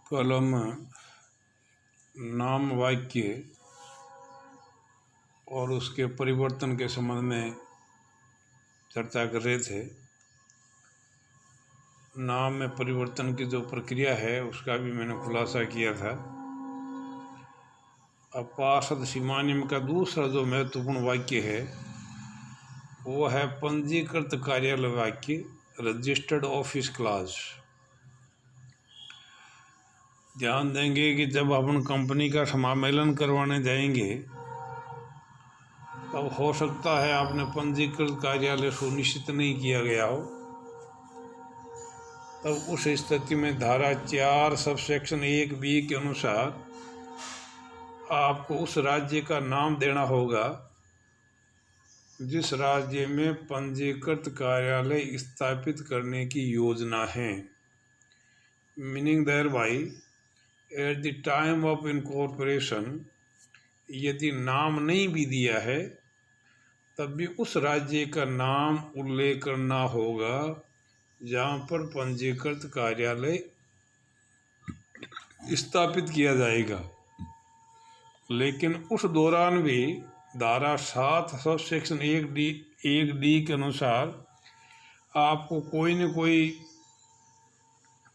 Column नाम वाक्य और उसके परिवर्तन के संबंध में चर्चा कर रहे थे। नाम में परिवर्तन की जो प्रक्रिया है उसका भी मैंने खुलासा किया था। अब पार्षद सीमानियम का दूसरा जो महत्वपूर्ण वाक्य है वो है पंजीकृत कार्यालय वाक्य, रजिस्टर्ड ऑफिस क्लास। ध्यान देंगे कि जब अपन कंपनी का समामेलन करवाने जाएंगे तब हो सकता है आपने पंजीकृत कार्यालय सुनिश्चित नहीं किया गया हो, तब उस स्थिति में धारा 4 सबसेक्शन 1B के अनुसार आपको उस राज्य का नाम देना होगा जिस राज्य में पंजीकृत कार्यालय स्थापित करने की योजना है। Meaning thereby at the time of incorporation यदि नाम नहीं भी दिया है तब भी उस राज्य का नाम उल्लेख करना होगा जहाँ पर पंजीकृत कार्यालय स्थापित किया जाएगा। लेकिन उस दौरान भी धारा 7 सबसेक्शन 1D के अनुसार आपको कोई न कोई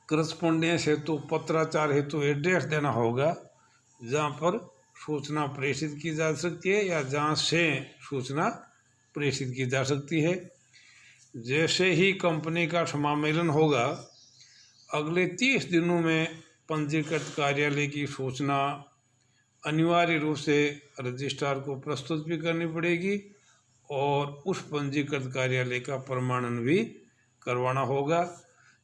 करस्पॉन्डेंस हेतु, पत्राचार हेतु एड्रेस देना होगा जहाँ पर सूचना प्रेषित की जा सकती है या जहाँ से सूचना प्रेषित की जा सकती है। जैसे ही कंपनी का समामेलन होगा अगले 30 दिनों में पंजीकृत कार्यालय की सूचना अनिवार्य रूप से रजिस्ट्रार को प्रस्तुत भी करनी पड़ेगी और उस पंजीकृत कार्यालय का प्रमाणन भी करवाना होगा।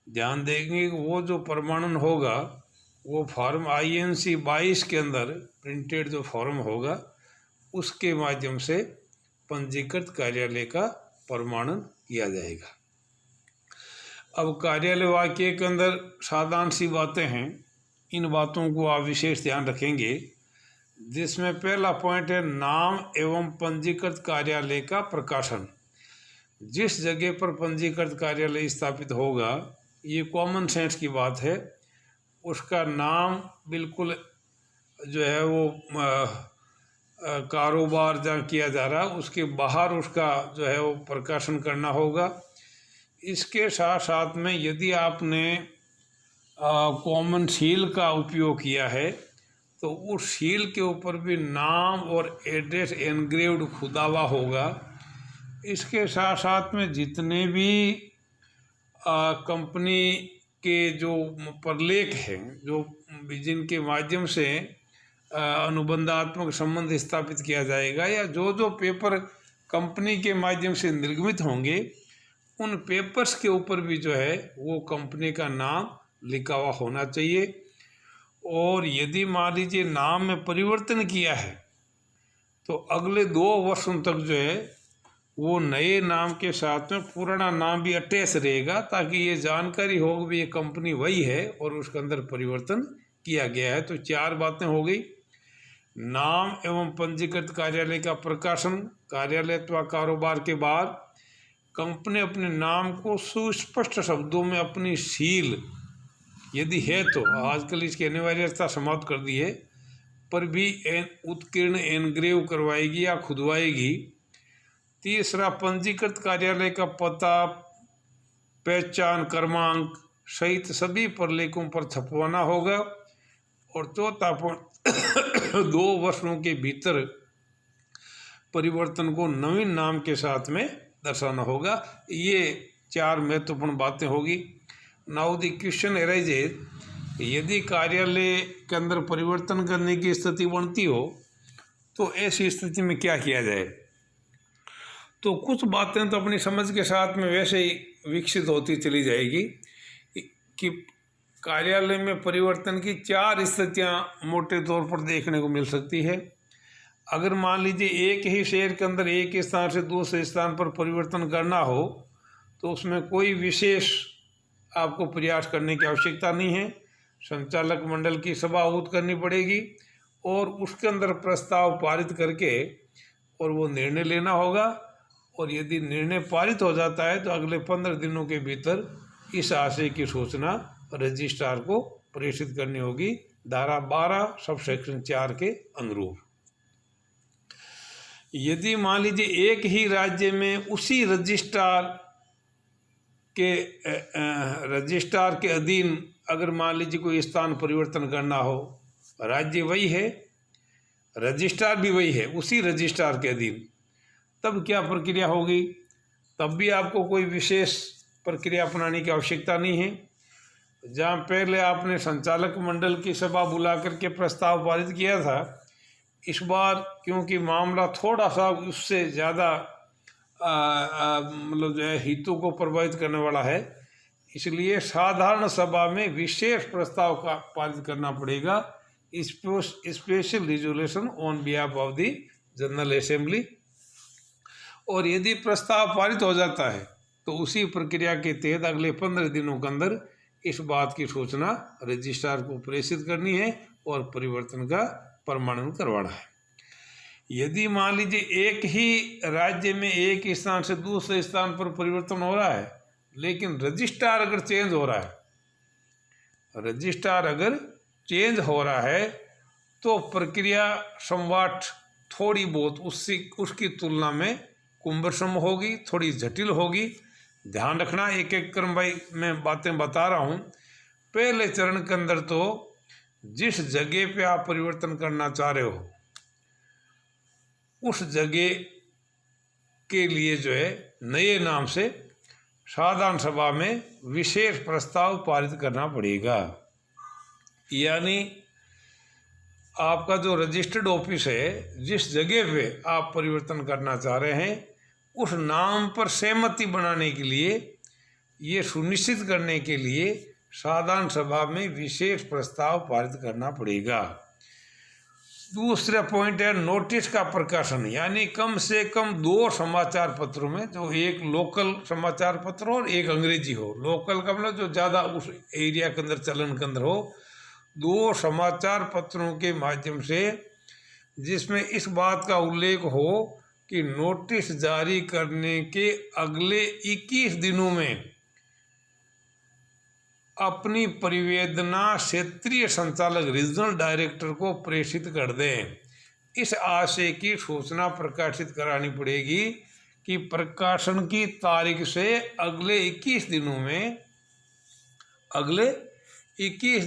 ध्यान देंगे कि वो जो प्रमाणन होगा वो फॉर्म INC 22 के अंदर प्रिंटेड जो फॉर्म होगा उसके माध्यम से पंजीकृत कार्यालय का प्रमाणन किया जाएगा। अब कार्यालय वाक्य के अंदर साधारण सी बातें हैं, इन बातों को आप विशेष ध्यान रखेंगे। जिसमें पहला पॉइंट है नाम एवं पंजीकृत कार्यालय का प्रकाशन। जिस जगह पर पंजीकृत कार्यालय स्थापित होगा, ये कॉमन सेंस की बात है, उसका नाम बिल्कुल जो है वो कारोबार जहाँ किया जा रहा है उसके बाहर उसका जो है वो प्रकाशन करना होगा। इसके साथ साथ में यदि आपने कॉमन सील का उपयोग किया है तो उस सील के ऊपर भी नाम और एड्रेस एनग्रेव्ड खुदा हुआ होगा। इसके साथ साथ में जितने भी कंपनी के जो प्रलेख हैं, जो जिनके माध्यम से अनुबंधात्मक संबंध स्थापित किया जाएगा या जो जो पेपर कंपनी के माध्यम से निर्गमित होंगे उन पेपर्स के ऊपर भी जो है वो कंपनी का नाम लिखा हुआ होना चाहिए। और यदि मान लीजिए नाम में परिवर्तन किया है तो अगले 2 वर्षों तक जो है वो नए नाम के साथ में पुराना नाम भी अटैच रहेगा ताकि ये जानकारी हो कि ये कंपनी वही है और उसके अंदर परिवर्तन किया गया है। तो 4 बातें हो गई। नाम एवं पंजीकृत कार्यालय का प्रकाशन, कार्यालय अथवा कारोबार के बाद कंपनी अपने नाम को सुस्पष्ट शब्दों में अपनी सील यदि है तो, आजकल इसकी अनिवार्यता समाप्त कर दी है, पर भी उत्कीर्ण एनग्रेव करवाएगी या खुदवाएगी। तीसरा, पंजीकृत कार्यालय का पता, पहचान क्रमांक सहित सभी प्रलेखों पर छपवाना होगा। और चौथा पॉइंट 2 वर्षों के भीतर परिवर्तन को नवीन नाम के साथ में दर्शाना होगा। ये 4 महत्वपूर्ण बातें होगी। नाउ द क्वेश्चन अराइजेज, यदि कार्यालय के अंदर परिवर्तन करने की स्थिति बनती हो तो ऐसी स्थिति में क्या किया जाए। तो कुछ बातें तो अपनी समझ के साथ में वैसे ही विकसित होती चली जाएगी कि कार्यालय में परिवर्तन की 4 स्थितियां मोटे तौर पर देखने को मिल सकती है। अगर मान लीजिए एक ही शहर के अंदर एक स्थान से दूसरे स्थान पर परिवर्तन करना हो तो उसमें कोई विशेष आपको प्रयास करने की आवश्यकता नहीं है। संचालक मंडल की सभा आहूत करनी पड़ेगी और उसके अंदर प्रस्ताव पारित करके और वो निर्णय लेना होगा। और यदि निर्णय पारित हो जाता है तो अगले 15 दिनों के भीतर इस आशय की सूचना रजिस्ट्रार को प्रेषित करनी होगी धारा 12 सब सेक्शन 4 के अनुरूप। यदि मान लीजिए एक ही राज्य में उसी रजिस्ट्रार के अधीन अगर मान लीजिए कोई स्थान परिवर्तन करना हो, राज्य वही है, रजिस्ट्रार भी वही है, उसी रजिस्ट्रार के अधीन, तब क्या प्रक्रिया होगी? तब भी आपको कोई विशेष प्रक्रिया अपनाने की आवश्यकता नहीं है। जहाँ पहले आपने संचालक मंडल की सभा बुला करके प्रस्ताव पारित किया था, इस बार क्योंकि मामला थोड़ा सा उससे ज़्यादा मतलब जो है हितों को प्रभावित करने वाला है, इसलिए साधारण सभा में विशेष प्रस्ताव का पारित करना पड़ेगा, special resolution on behalf of the general assembly. और यदि प्रस्ताव पारित हो जाता है तो उसी प्रक्रिया के तहत अगले 15 दिनों के अंदर इस बात की सूचना रजिस्ट्रार को प्रेषित करनी है और परिवर्तन का प्रमाणन करवाना है। यदि मान लीजिए एक ही राज्य में एक स्थान से दूसरे स्थान पर परिवर्तन हो रहा है, लेकिन रजिस्ट्रार अगर चेंज हो रहा है, तो प्रक्रिया संवाट थोड़ी बहुत उसकी तुलना में कुंभरसम होगी, थोड़ी जटिल होगी। ध्यान रखना, एक एक क्रम भाई मैं बातें बता रहा हूँ। पहले चरण के अंदर तो जिस जगह पे आप परिवर्तन करना चाह रहे हो उस जगह के लिए जो है नए नाम से साधारण सभा में विशेष प्रस्ताव पारित करना पड़ेगा। यानी आपका जो रजिस्टर्ड ऑफिस है, जिस जगह पे आप परिवर्तन करना चाह रहे हैं, उस नाम पर सहमति बनाने के लिए, ये सुनिश्चित करने के लिए साधारण सभा में विशेष प्रस्ताव पारित करना पड़ेगा। दूसरा पॉइंट है नोटिस का प्रकाशन, यानी कम से कम 2 समाचार पत्रों में, जो एक लोकल समाचार पत्र हो और एक अंग्रेजी हो। लोकल का मतलब जो ज़्यादा उस एरिया के अंदर चलन के अंदर हो, 2 समाचार पत्रों के माध्यम से जिसमें इस बात का उल्लेख हो कि नोटिस जारी करने के अगले 21 दिनों में अपनी परिवेदना क्षेत्रीय संचालक रीजनल डायरेक्टर को प्रेषित कर दें। इस आशय की सूचना प्रकाशित करानी पड़ेगी कि प्रकाशन की तारीख से अगले 21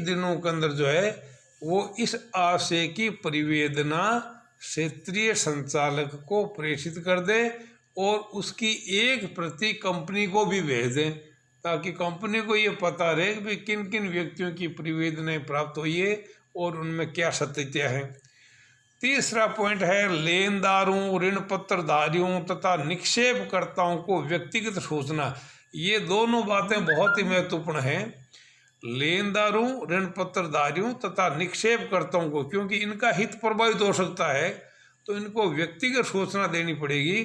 दिनों के अंदर जो है वो इस आशय की परिवेदना क्षेत्रीय संचालक को प्रेषित कर दे और उसकी एक प्रति कंपनी को भी भेज दें, ताकि कंपनी को ये पता रहे कि किन किन व्यक्तियों की परिवेदनाएं प्राप्त हुई है और उनमें क्या सत्यता है। तीसरा पॉइंट है लेनदारों, ऋण पत्रधारियों तथा निक्षेपकर्ताओं को व्यक्तिगत सूचना। ये दोनों बातें बहुत ही महत्वपूर्ण हैं। लेनदारों, ऋण पत्रधारियों तथा निक्षेपकर्ताओं को, क्योंकि इनका हित प्रभावित हो सकता है, तो इनको व्यक्तिगत सूचना देनी पड़ेगी।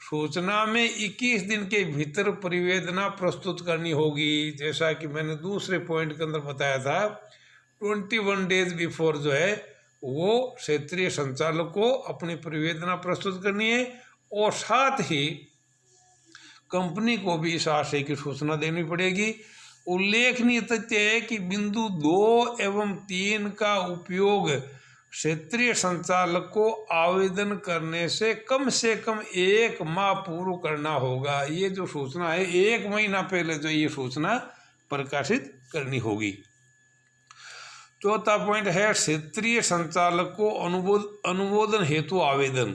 सूचना में 21 दिन के भीतर परिवेदना प्रस्तुत करनी होगी। जैसा कि मैंने दूसरे पॉइंट के अंदर बताया था, 21 डेज बिफोर जो है वो क्षेत्रीय संचालक को अपनी परिवेदना प्रस्तुत करनी है और साथ ही कंपनी को भी इस आशय की सूचना देनी पड़ेगी। उल्लेखनीय तथ्य है कि बिंदु 2 एवं 3 का उपयोग क्षेत्रीय संचालक को आवेदन करने से कम 1 माह पूर्व करना होगा। ये जो सूचना है 1 महीना पहले जो ये सूचना प्रकाशित करनी होगी। चौथा पॉइंट है क्षेत्रीय संचालक को अनुमोदन हेतु आवेदन।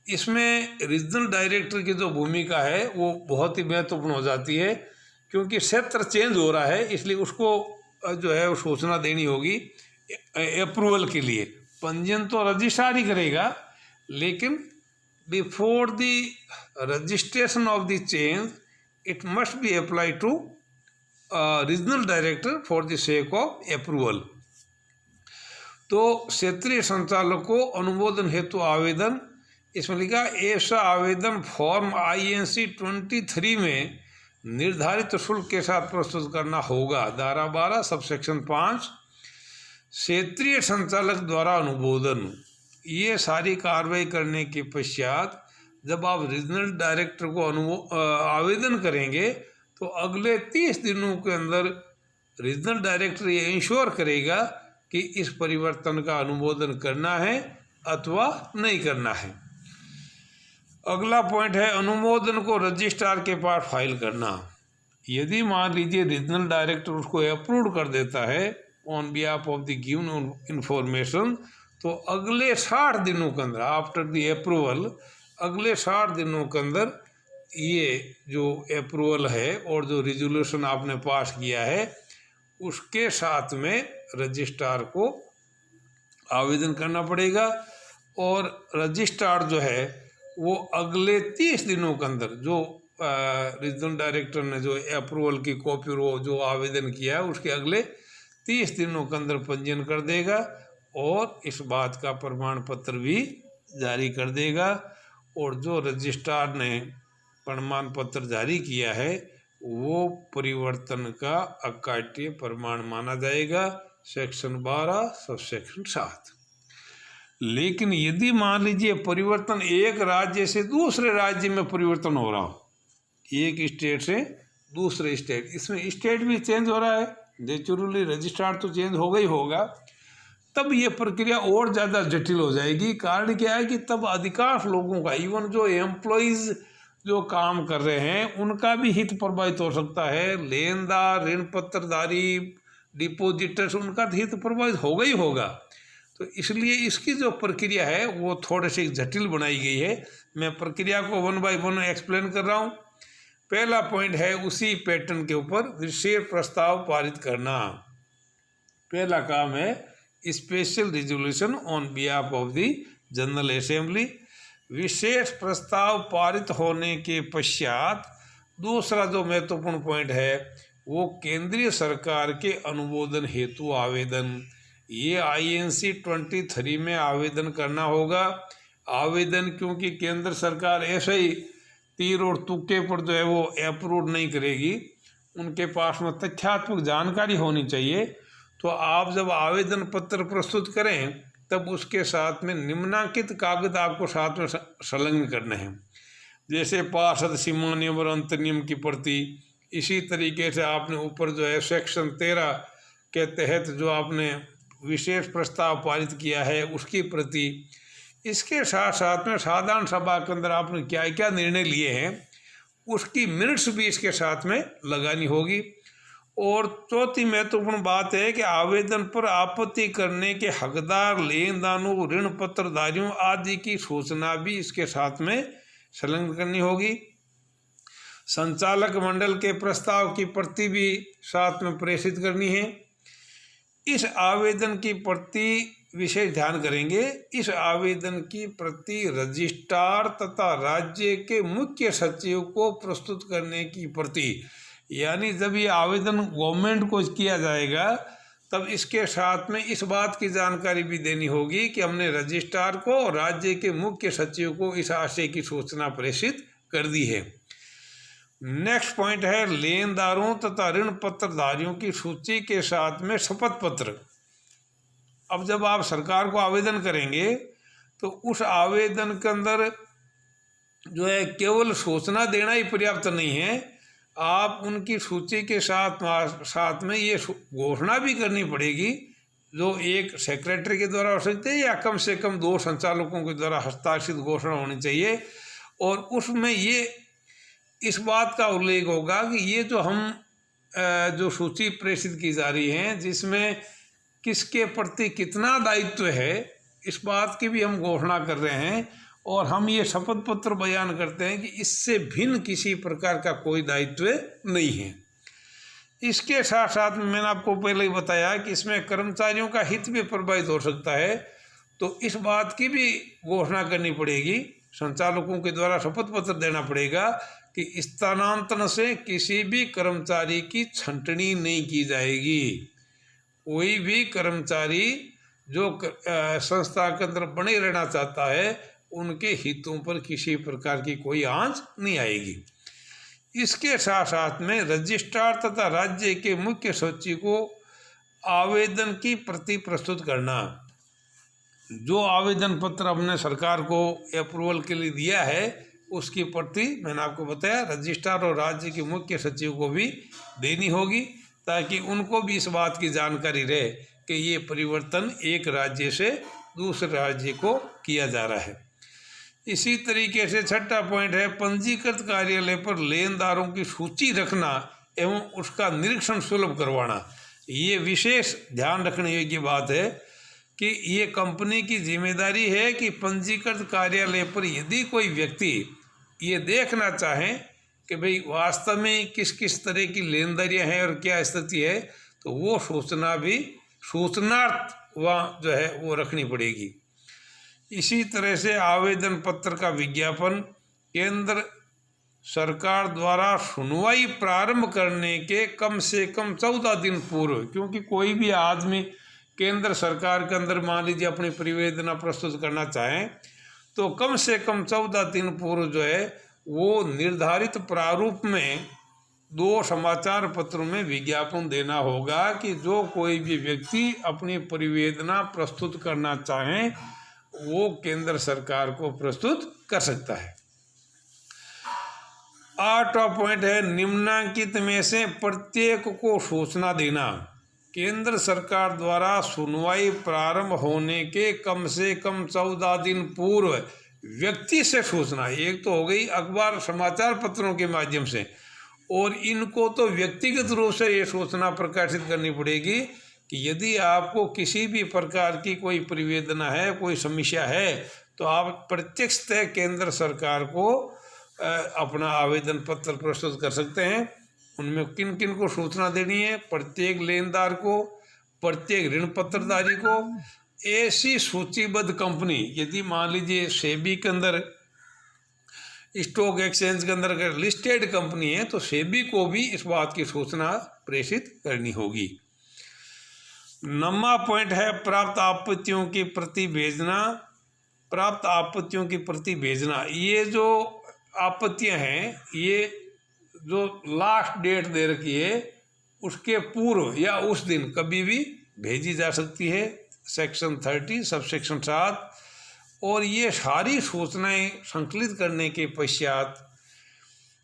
इसमें रीजनल डायरेक्टर की जो भूमिका है वो बहुत ही महत्वपूर्ण हो जाती है, क्योंकि क्षेत्र चेंज हो रहा है, इसलिए उसको जो है वो सूचना देनी होगी अप्रूवल के लिए। पंजीयन तो रजिस्ट्रार ही करेगा, लेकिन before the registration of the change it must be apply to regional director for the sake of approval. तो क्षेत्रीय संचालक को अनुमोदन हेतु आवेदन, इसमें लिखा ऐसा आवेदन फॉर्म INC 23 में निर्धारित शुल्क के साथ प्रस्तुत करना होगा। धारा 12 सबसेक्शन 5 क्षेत्रीय संचालक द्वारा अनुमोदन। ये सारी कार्रवाई करने के पश्चात जब आप रीजनल डायरेक्टर को आवेदन करेंगे तो अगले 30 दिनों के अंदर रीजनल डायरेक्टर ये इंश्योर करेगा कि इस परिवर्तन का अनुमोदन करना है अथवा नहीं करना है। अगला पॉइंट है अनुमोदन को रजिस्ट्रार के पास फाइल करना। यदि मान लीजिए रीजनल डायरेक्टर उसको अप्रूव कर देता है on behalf of the given information, तो अगले 60 दिनों के अंदर, आफ्टर द अप्रूवल, अगले 60 दिनों के अंदर ये जो अप्रूवल है और जो रिजोल्यूशन आपने पास किया है उसके साथ में रजिस्ट्रार को आवेदन करना पड़ेगा। और रजिस्ट्रार जो है वो अगले 30 दिनों के अंदर जो रीजनल डायरेक्टर ने जो अप्रूवल की कॉपी वो जो आवेदन किया है उसके अगले 30 दिनों के अंदर पंजीयन कर देगा और इस बात का प्रमाण पत्र भी जारी कर देगा। और जो रजिस्ट्रार ने प्रमाण पत्र जारी किया है वो परिवर्तन का अकाट्य प्रमाण माना जाएगा, सेक्शन 12 सब सेक्शन 7। लेकिन यदि मान लीजिए परिवर्तन एक राज्य से दूसरे राज्य में परिवर्तन हो रहा हो, एक स्टेट से दूसरे स्टेट, इसमें स्टेट भी चेंज हो रहा है, नेचुरली रजिस्ट्रार तो चेंज होगा ही होगा, तब ये प्रक्रिया और ज़्यादा जटिल हो जाएगी। कारण क्या है कि तब अधिकांश लोगों का, इवन जो एम्प्लॉइज जो काम कर रहे हैं उनका भी हित प्रभावित हो सकता है। लेनदार, ऋण पत्रधारी, डिपोजिटर्स, उनका हित प्रभावित होगा ही होगा। तो इसलिए इसकी जो प्रक्रिया है वो थोड़ी सी जटिल बनाई गई है। मैं प्रक्रिया को 1 बाय 1 एक्सप्लेन कर रहा हूँ। पहला पॉइंट है उसी पैटर्न के ऊपर विशेष प्रस्ताव पारित करना। पहला काम है special resolution on behalf of the general assembly. विशेष प्रस्ताव पारित होने के पश्चात दूसरा जो महत्वपूर्ण पॉइंट है वो केंद्रीय सरकार के अनुमोदन हेतु आवेदन। ये INC 23 में आवेदन करना होगा। आवेदन क्योंकि केंद्र सरकार ऐसे ही तीर और तुक्के पर जो है वो अप्रूव नहीं करेगी, उनके पास में तथ्यात्मक जानकारी होनी चाहिए। तो आप जब आवेदन पत्र प्रस्तुत करें तब उसके साथ में निम्नांकित कागज आपको साथ में संलग्न करने हैं, जैसे पार्षद सीमा नियम और अंतर्नियम की प्रति। इसी तरीके से आपने ऊपर जो है सेक्शन 13 के तहत जो आपने विशेष प्रस्ताव पारित किया है उसकी प्रति। इसके साथ साथ में साधारण सभा के अंदर आपने क्या क्या निर्णय लिए हैं उसकी मिनट्स भी इसके साथ में लगानी होगी। और चौथी महत्वपूर्ण बात है कि आवेदन पर आपत्ति करने के हकदार, लेनदारों, ऋण पत्रधारियों आदि की सूचना भी इसके साथ में संलग्न करनी होगी। संचालक मंडल के प्रस्ताव की प्रति भी साथ में प्रेषित करनी है। इस आवेदन की प्रति विशेष ध्यान करेंगे, इस आवेदन की प्रति रजिस्ट्रार तथा राज्य के मुख्य सचिव को प्रस्तुत करने की प्रति। यानी जब ये आवेदन गवर्नमेंट को किया जाएगा तब इसके साथ में इस बात की जानकारी भी देनी होगी कि हमने रजिस्ट्रार को और राज्य के मुख्य सचिव को इस आशय की सूचना प्रेषित कर दी है। नेक्स्ट पॉइंट है लेनदारों तथा ऋण पत्रधारियों की सूची के साथ में शपथ पत्र। अब जब आप सरकार को आवेदन करेंगे तो उस आवेदन के अंदर जो है केवल सूचना देना ही पर्याप्त नहीं है, आप उनकी सूची के साथ में ये घोषणा भी करनी पड़ेगी, जो एक सेक्रेटरी के द्वारा हो सकती है या कम से कम 2 संचालकों के द्वारा हस्ताक्षरित घोषणा होनी चाहिए। और उसमें ये इस बात का उल्लेख होगा कि ये जो हम जो सूची प्रेषित की जा रही है जिसमें किसके प्रति कितना दायित्व है इस बात की भी हम घोषणा कर रहे हैं। और हम ये शपथ पत्र बयान करते हैं कि इससे भिन्न किसी प्रकार का कोई दायित्व नहीं है। इसके साथ साथ में मैंने आपको पहले ही बताया कि इसमें कर्मचारियों का हित भी प्रभावित हो सकता है, तो इस बात की भी घोषणा करनी पड़ेगी, संचालकों के द्वारा शपथ पत्र देना पड़ेगा कि स्थानांतरण से किसी भी कर्मचारी की छंटनी नहीं की जाएगी। कोई भी कर्मचारी जो संस्था के अंदर बने रहना चाहता है उनके हितों पर किसी प्रकार की कोई आंच नहीं आएगी। इसके साथ साथ में रजिस्ट्रार तथा राज्य के मुख्य सचिव को आवेदन की प्रति प्रस्तुत करना। जो आवेदन पत्र हमने सरकार को अप्रूवल के लिए दिया है उसकी प्रति मैंने आपको बताया रजिस्ट्रार और राज्य के मुख्य सचिव को भी देनी होगी, ताकि उनको भी इस बात की जानकारी रहे कि ये परिवर्तन एक राज्य से दूसरे राज्य को किया जा रहा है। इसी तरीके से छठा पॉइंट है पंजीकृत कार्यालय पर लेनदारों की सूची रखना एवं उसका निरीक्षण सुलभ करवाना। ये विशेष ध्यान रखने योग्य बात है कि ये कंपनी की जिम्मेदारी है कि पंजीकृत कार्यालय पर यदि कोई व्यक्ति ये देखना चाहें कि भाई वास्तव में किस किस तरह की लेनदारियाँ हैं और क्या स्थिति है, तो वो सूचना भी सूचनार्थ वहाँ जो है वो रखनी पड़ेगी। इसी तरह से आवेदन पत्र का विज्ञापन केंद्र सरकार द्वारा सुनवाई प्रारंभ करने के कम से कम 14 दिन पूर्व, क्योंकि कोई भी आदमी केंद्र सरकार के अंदर मान लीजिए अपनी प्रतिवेदन प्रस्तुत करना चाहें तो कम से कम 14 दिन पूर्व जो है वो निर्धारित प्रारूप में 2 समाचार पत्रों में विज्ञापन देना होगा कि जो कोई भी व्यक्ति अपनी प्रतिवेदन प्रस्तुत करना चाहें वो केंद्र सरकार को प्रस्तुत कर सकता है। 8वां पॉइंट है निम्नांकित में से प्रत्येक को सूचना देना। केंद्र सरकार द्वारा सुनवाई प्रारंभ होने के कम से कम 14 दिन पूर्व व्यक्ति से सूचना, एक तो हो गई अखबार समाचार पत्रों के माध्यम से, और इनको तो व्यक्तिगत रूप से ये सूचना प्रकाशित करनी पड़ेगी कि यदि आपको किसी भी प्रकार की कोई प्रतिवेदन है, कोई समस्या है, तो आप प्रत्यक्षतः केंद्र सरकार को अपना आवेदन पत्र प्रस्तुत कर सकते हैं। उनमें किन किन को सूचना देनी है? प्रत्येक लेनदार को, प्रत्येक ऋण पत्रधारी को, ऐसी सूचीबद्ध कंपनी, यदि मान लीजिए सेबी के अंदर, स्टॉक एक्सचेंज के अंदर अगर लिस्टेड कंपनी है तो सेबी को भी इस बात की सूचना प्रेषित करनी होगी। 9वां पॉइंट है प्राप्त आपत्तियों की प्रति भेजना। प्राप्त आपत्तियों की प्रति भेजना, ये जो आपत्तियां हैं ये जो लास्ट डेट दे रखी है उसके पूर्व या उस दिन कभी भी भेजी जा सकती है, सेक्शन 30 सबसेक्शन 7। और ये सारी सूचनाएं संकलित करने के पश्चात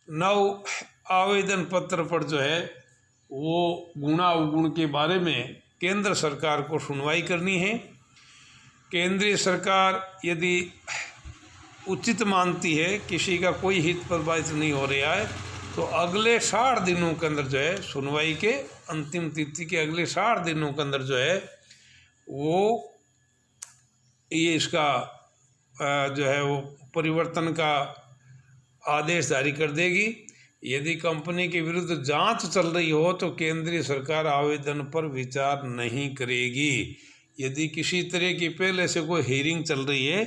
9 आवेदन पत्र पर जो है वो गुणा अवगुण के बारे में केंद्र सरकार को सुनवाई करनी है। केंद्रीय सरकार यदि उचित मानती है, किसी का कोई हित प्रभावित नहीं हो रहा है, तो अगले 60 दिनों के अंदर जो है सुनवाई के अंतिम तिथि के अगले 60 दिनों के अंदर जो है वो ये इसका जो है वो परिवर्तन का आदेश जारी कर देगी। यदि कंपनी के विरुद्ध जांच चल रही हो तो केंद्रीय सरकार आवेदन पर विचार नहीं करेगी। यदि किसी तरह की पहले से कोई हियरिंग चल रही है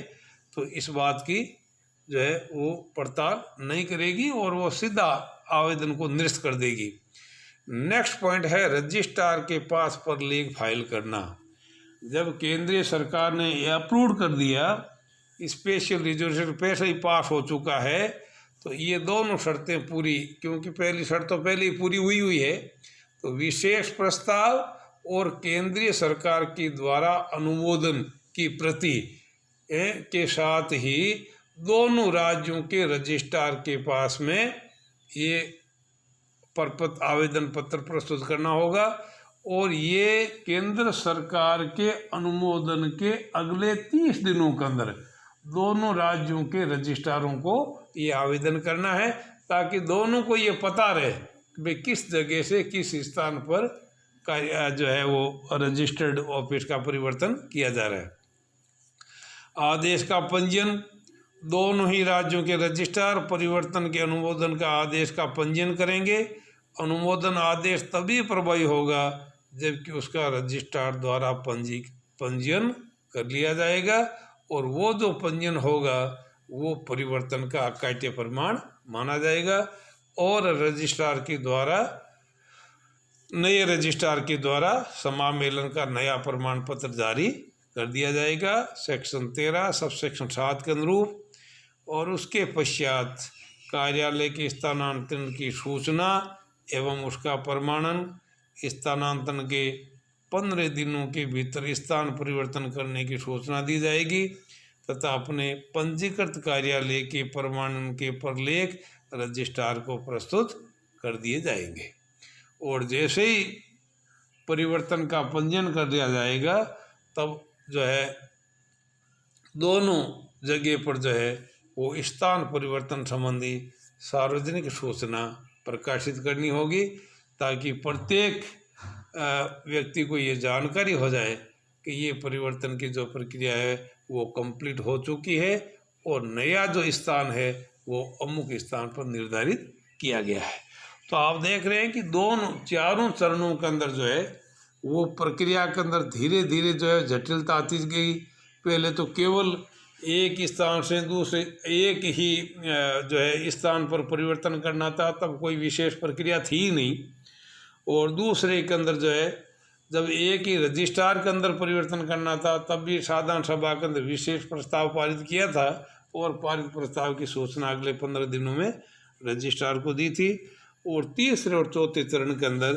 तो इस बात की जो है वो पड़ताल नहीं करेगी और वो सीधा आवेदन को निरस्त कर देगी। नेक्स्ट पॉइंट है रजिस्ट्रार के पास पर लेख फाइल करना। जब केंद्रीय सरकार ने ये अप्रूव कर दिया, स्पेशल रिजर्वेशन पैसे ही पास हो चुका है, तो ये दोनों शर्तें पूरी, क्योंकि पहली शर्त तो पहले ही पूरी हुई है, तो विशेष प्रस्ताव और केंद्रीय सरकार के द्वारा अनुमोदन की प्रति के साथ ही दोनों राज्यों के रजिस्ट्रार के पास में ये परपत्र आवेदन पत्र प्रस्तुत करना होगा और ये केंद्र सरकार के अनुमोदन के अगले 30 दिनों के अंदर दोनों राज्यों के रजिस्ट्रारों को ये आवेदन करना है, ताकि दोनों को ये पता रहे कि भाई किस जगह से किस स्थान पर का जो है वो रजिस्टर्ड ऑफिस का परिवर्तन किया जा रहा है। आदेश का पंजीयन, दोनों ही राज्यों के रजिस्ट्रार परिवर्तन के अनुमोदन का आदेश का पंजीयन करेंगे। अनुमोदन आदेश तभी प्रभावी होगा जबकि उसका रजिस्ट्रार द्वारा पंजीयन कर लिया जाएगा और वो जो पंजीयन होगा वो परिवर्तन का अकाट्य प्रमाण माना जाएगा और रजिस्ट्रार के द्वारा नए रजिस्ट्रार के द्वारा समामेलन का नया प्रमाण पत्र जारी कर दिया जाएगा सेक्शन 13 सबसेक्शन 7 के अनुरूप। और उसके पश्चात कार्यालय के स्थानांतरण की सूचना एवं उसका प्रमाणन, स्थानांतरण के 15 दिनों के भीतर स्थान परिवर्तन करने की सूचना दी जाएगी तथा अपने पंजीकृत कार्यालय के प्रमाणन के प्रलेख रजिस्ट्रार को प्रस्तुत कर दिए जाएंगे। और जैसे ही परिवर्तन का पंजीयन कर दिया जाएगा, तब जो है दोनों जगह पर जो है वो स्थान परिवर्तन संबंधी सार्वजनिक सूचना प्रकाशित करनी होगी, ताकि प्रत्येक व्यक्ति को ये जानकारी हो जाए कि ये परिवर्तन की जो प्रक्रिया है वो कंप्लीट हो चुकी है और नया जो स्थान है वो अमुक स्थान पर निर्धारित किया गया है। तो आप देख रहे हैं कि चारों चरणों के अंदर जो है वो प्रक्रिया के अंदर धीरे धीरे जो है जटिलता आती गई। पहले तो केवल एक स्थान से दूसरे एक ही जो है स्थान पर परिवर्तन करना था, तब कोई विशेष प्रक्रिया थी ही नहीं। और दूसरे के अंदर जो है जब एक ही रजिस्ट्रार के अंदर परिवर्तन करना था, तब भी साधारण सभा के अंदर विशेष प्रस्ताव पारित किया था और पारित प्रस्ताव की सूचना अगले 15 दिनों में रजिस्ट्रार को दी थी। और तीसरे और चौथे चरण के अंदर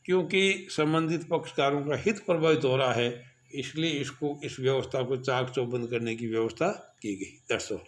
क्योंकि संबंधित पक्षकारों का हित प्रभावित हो रहा है, इसलिए इस व्यवस्था को चाक चौबंद करने की व्यवस्था की गई। That's all.